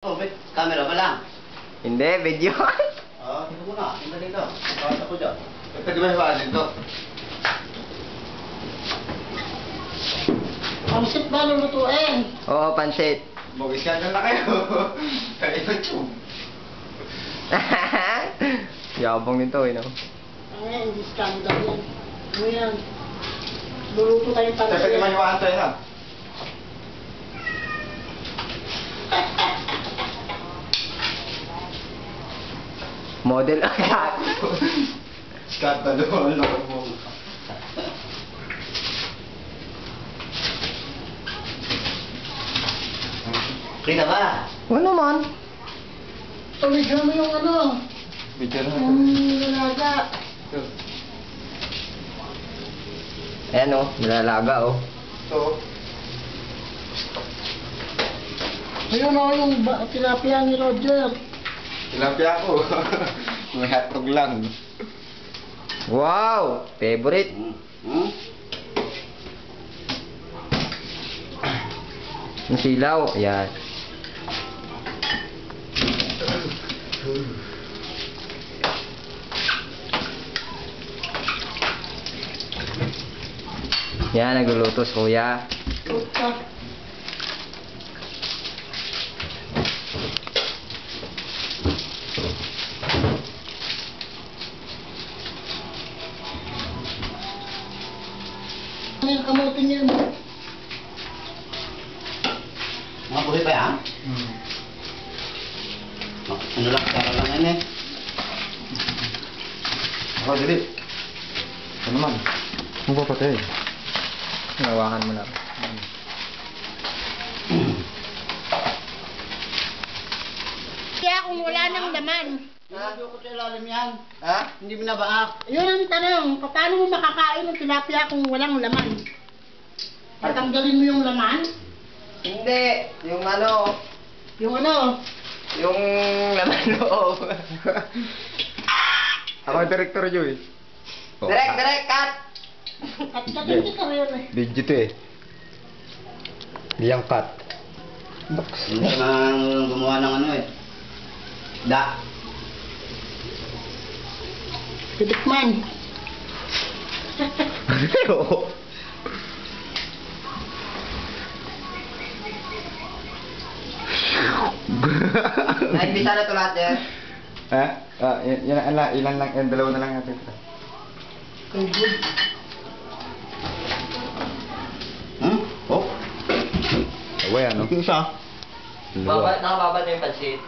Oh, camera pa lang. Hindi, video. Dito muna. Punta dito. Tawag ako dyan. Pwede ba hiwaan dito? Pansit ba lulutuin? Oo, pansit. Mag-iskandal na kayo. Kaya YouTube. Yabang nito, no? Ay, hindi scandal yan. Ano yan? Luluto tayo pansit. Pwede ba hiwaan tayo na? Model agad. Skandalo. Ano mo? Kita ba? Oo naman. Tumigyan mo yung ano, Video na. yung lalaga. Ayan, oh. Nilalaga, oh. So, Ayun o, yung tilapia ni Roger. tilapia ako. May hotdog lang. Wow! Favorite. Yung silaw. Ayan. Yan, nagluluto si kuya. Puta. Ano yung kamote niya mo? Mga buhay pa yan? Ano lang, para lang yan eh. Ako, dili. Ano naman? Ano ba patay? Nawakan mo na. Kaya kung wala nang laman. Nalagyo ko sa ilalim yan. Ha? Hindi binabaak. Yun ang tanong, paano mo makakain ng tilapia kung walang laman? Tatanggalin mo yung laman? Hindi. Yung ano, Yung ano? yung laman loob. Ako ang director yun eh. Direct, cut! At katinti ka rin eh. Legit eh. Liyang cut. Hindi naman gumawa ng ano eh. Da. Tidikman. Oo. Nagbisa na to lahat yan. Ha? Ilan lang, dalawa na lang natin. Ang good. Oh? Away ano? Isa. Nakababa na yung pansit.